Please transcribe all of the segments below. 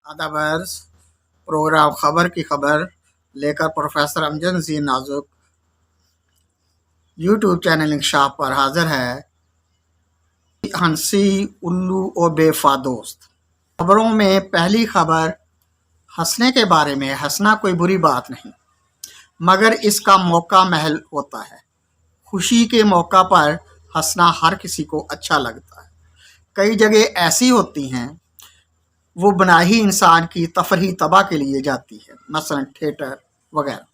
अदाबर्स programme खबर की खबर लेकर प्रोफेसर अमजद नज़ीर नाजुक यूट्यूब चैनल इंकशाफ पर हाजिर है। हंसी उल्लू और बेवफा दोस्त। खबरों में पहली खबर हंसने के बारे में। हंसना कोई बुरी बात नहीं, मगर इसका मौका महल होता है। खुशी के मौका पर हंसना हर किसी को अच्छा लगता है। कई जगह ऐसी होती हैं वो बनाही इंसान की तफरीह तबाह के लिए जाती है, मसलन थिएटर वगैरह।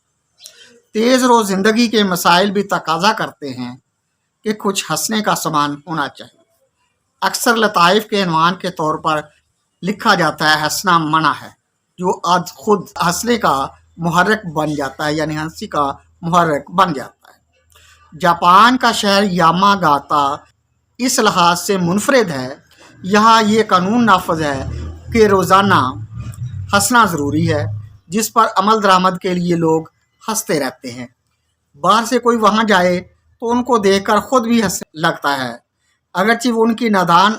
तेज़ रोज़ ज़िंदगी के मसाइल भी तकाजा करते हैं कि कुछ हंसने का सामान होना चाहिए। अक्सर लताइफ के अनवान के तौर पर लिखा जाता है हंसना मना है, जो आज खुद हंसने का मुहर्रिक बन जाता है, यानी हंसी का मुहर्रिक बन जाता है। जापान का शहर यामागाता इस लिहाज से मुनफरिद है, यहाँ ये कानून नाफज है कि रोज़ाना हंसना ज़रूरी है, जिस पर अमल दरामद के लिए लोग हंसते रहते हैं। बाहर से कोई वहाँ जाए तो उनको देखकर ख़ुद भी हंसने लगता है, अगरचे वो उनकी नादान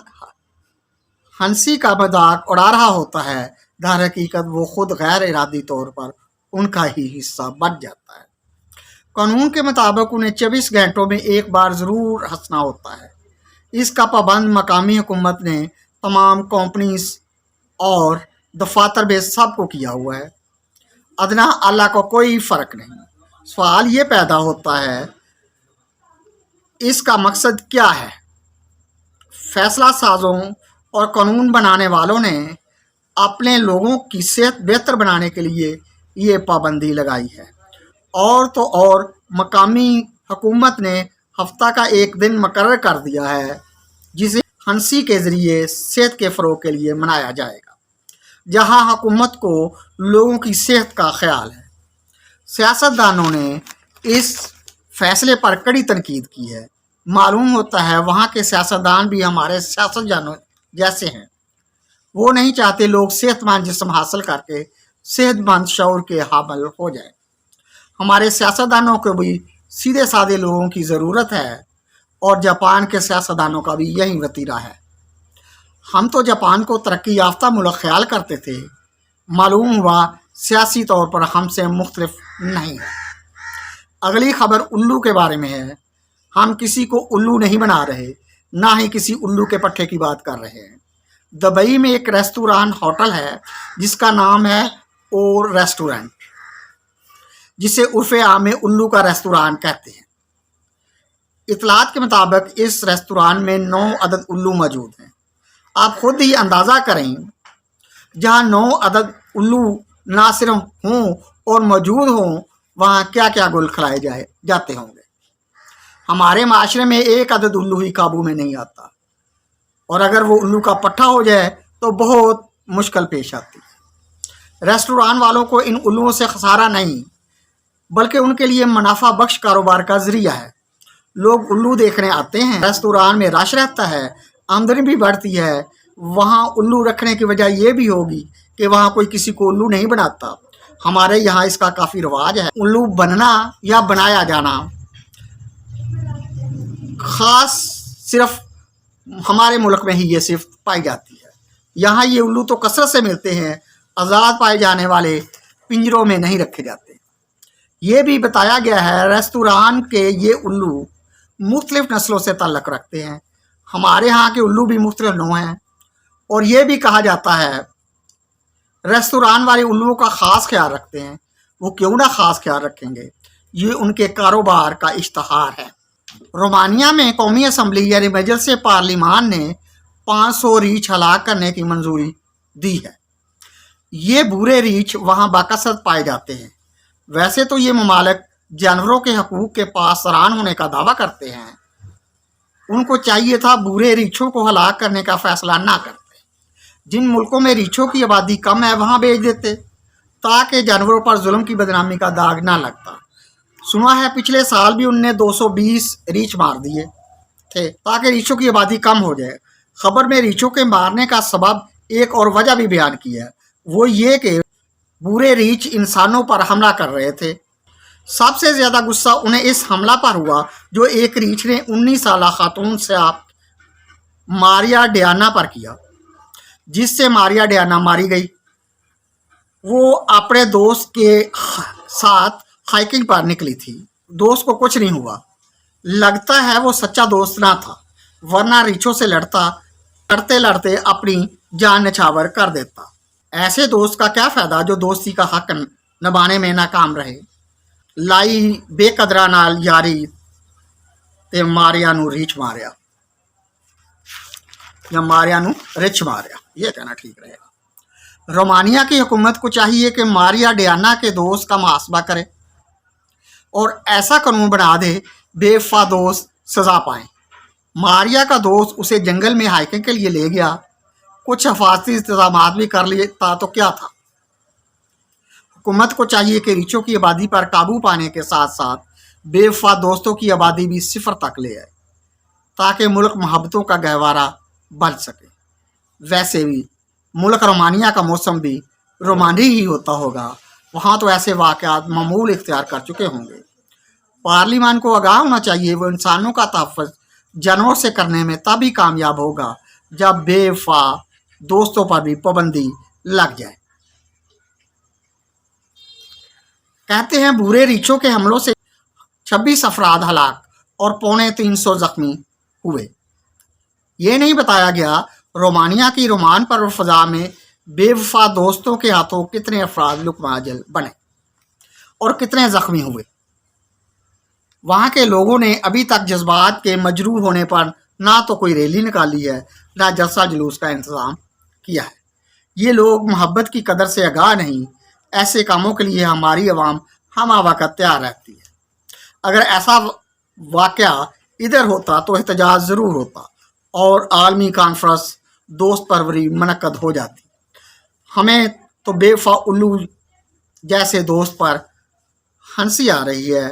हंसी का मजाक उड़ा रहा होता है। दर हकीकत वो खुद गैर इरादी तौर पर उनका ही हिस्सा बन जाता है। कानून के मुताबिक उन्हें 24 घंटों में एक बार ज़रूर हंसना होता है। इसका पाबंद मकामी हुकूमत ने तमाम कंपनीज और दफातर में सबको किया हुआ है। अदना अल्लाह को कोई फ़र्क नहीं। सवाल ये पैदा होता है, इसका मकसद क्या है? फैसला साजों और कानून बनाने वालों ने अपने लोगों की सेहत बेहतर बनाने के लिए ये पाबंदी लगाई है। और तो और मकामी हुकूमत ने हफ्ता का एक दिन मुकर्रर कर दिया है, जिसे हंसी के ज़रिए सेहत के फ़रोग़ के लिए मनाया जाएगा, जहां हुकूमत को लोगों की सेहत का ख्याल है। सियासतदानों ने इस फैसले पर कड़ी तनकीद की है। मालूम होता है वहाँ के सियासतदान भी हमारे सियासतदानों जैसे हैं। वो नहीं चाहते लोग सेहतमंद जिस्म हासिल करके सेहतमंद शऊर के हामिल हो जाए। हमारे सियासतदानों को भी सीधे साधे लोगों की ज़रूरत है, और जापान के सियासतदानों का भी यही वतीरा है। हम तो जापान को तरक्की याफ्ता मुल्क ख्याल करते थे, मालूम हुआ सियासी तौर पर हमसे मुख्तलिफ नहीं है। अगली खबर उल्लू के बारे में है। हम किसी को उल्लू नहीं बना रहे, ना ही किसी उल्लू के पट्टे की बात कर रहे हैं। दुबई में एक रेस्टोरेंट होटल है जिसका नाम है और रेस्टोरेंट, जिसे उर्फ़े आम में उल्लू का रेस्टोरेंट कहते हैं। इतलात के मुताबिक इस रेस्टोरेंट में 9 अदद उल्लू मौजूद हैं। आप खुद ही अंदाज़ा करें, जहाँ 9 अदद उल्लू ना सिर्फ हों और मौजूद हों, वहाँ क्या क्या गुल खिलाए जाते होंगे। हमारे माशरे में एक अदद उल्लू ही काबू में नहीं आता, और अगर वो उल्लू का पट्टा हो जाए तो बहुत मुश्किल पेश आती है। रेस्टोरेंट वालों को इन उल्लुओं से खसारा नहीं, बल्कि उनके लिए मुनाफा बख्श कारोबार का ज़रिया है। लोग उल्लू देखने आते हैं, रेस्टोरेंट में रश रहता है, आमदनी भी बढ़ती है। वहाँ उल्लू रखने की वजह यह भी होगी कि वहाँ कोई किसी को उल्लू नहीं बनाता। हमारे यहाँ इसका काफ़ी रिवाज है। उल्लू बनना या बनाया जाना ख़ास सिर्फ हमारे मुल्क में ही ये सिर्फ पाई जाती है। यहाँ ये उल्लू तो कसरत से मिलते हैं, आज़ाद पाए जाने वाले पिंजरों में नहीं रखे जाते। ये भी बताया गया है रेस्टोरेंट के ये उल्लू मुख्तलिफ नस्लों से ताल्लुक़ रखते हैं। हमारे यहाँ के उल्लू भी मुख्तलिफ नौ हैं, और ये भी कहा जाता है रेस्टोरेंट वाले उल्लुओं का ख़ास ख्याल रखते हैं। वो क्यों ना ख़ास ख्याल रखेंगे, ये उनके कारोबार का इश्तहार है। रोमानिया में कौमी असम्बली यानी मजलिस पार्लिमान ने 500 रीछ हलाक करने की मंजूरी दी है। ये बुरे रीछ वहाँ बाकसरत पाए जाते हैं। वैसे तो ये ममालिक जानवरों के हकूक़ के पासरान होने का दावा करते हैं। उनको चाहिए था बुरे रीछों को हलाक करने का फ़ैसला ना करते। जिन मुल्कों में रीछों की आबादी कम है वहाँ भेज देते, ताकि जानवरों पर जुल्म की बदनामी का दाग ना लगता। सुना है पिछले साल भी उनने 220 रीछ मार दिए थे, ताकि रीछों की आबादी कम हो जाए। खबर में रीछों के मारने का सबब एक और वजह भी बयान की है, वो ये कि बुरे रीछ इंसानों पर हमला कर रहे थे। सबसे ज़्यादा गुस्सा उन्हें इस हमला पर हुआ जो एक रीछ ने 19 साला खातून से मारिया डियाना पर किया, जिससे मारिया डियाना मारी गई। वो अपने दोस्त के साथ हाइकिंग पर निकली थी। दोस्त को कुछ नहीं हुआ। लगता है वो सच्चा दोस्त ना था, वरना रीछों से लड़ते लड़ते अपनी जान निछावर कर देता। ऐसे दोस्त का क्या फायदा जो दोस्ती का हक निभाने में नाकाम रहे। लाई बेकदरा नाल यारी ते मारिया नू रीछ मारिया, या मारिया नू रिछ मारिया, ये कहना ठीक रहेगा। रोमानिया की हुकूमत को चाहिए कि मारिया डियाना के दोस्त का मुहासबा करे और ऐसा कानून बना दे बेवफा दोस्त सजा पाए। मारिया का दोस्त उसे जंगल में हाइकिंग के लिए ले गया, कुछ हिफाजती इंतजाम भी कर लेता तो क्या था। हुकूमत को चाहिए कि रीछों की आबादी पर काबू पाने के साथ साथ बेवफा दोस्तों की आबादी भी सिफर तक ले आए, ताकि मुल्क मोहब्बतों का गहवारा बन सके। वैसे भी मुल्क रोमानिया का मौसम भी रोमानी ही होता होगा, वहाँ तो ऐसे वाक़यात मामूल इख्तियार कर चुके होंगे। पार्लिमान को आगाह होना चाहिए, वो इंसानों का तहफ़्फ़ुज़ जानवरों से करने में तभी कामयाब होगा जब बेवफा दोस्तों पर भी पाबंदी लग जाए। कहते हैं बुरे रीछों के हमलों से 26 अफराद हलाक और 350 जख्मी हुए। ये नहीं बताया गया रोमानिया की रोमान पर फ़ज़ा में बेवफा दोस्तों के हाथों कितने अफराद लुकमाजल बने और कितने जख्मी हुए। वहाँ के लोगों ने अभी तक जज्बात के मजरूह होने पर ना तो कोई रैली निकाली है, ना जलसा जुलूस का इंतज़ाम किया है। ये लोग मोहब्बत की कदर से आगाह नहीं। ऐसे कामों के लिए हमारी आवाम हमा वक़्त तैयार रहती है। अगर ऐसा वाक़या इधर होता तो एहतजाज ज़रूर होता और आलमी कॉन्फ्रेंस दोस्त परवरी मनक़द हो जाती। हमें तो बेवफा उल्लू जैसे दोस्त पर हंसी आ रही है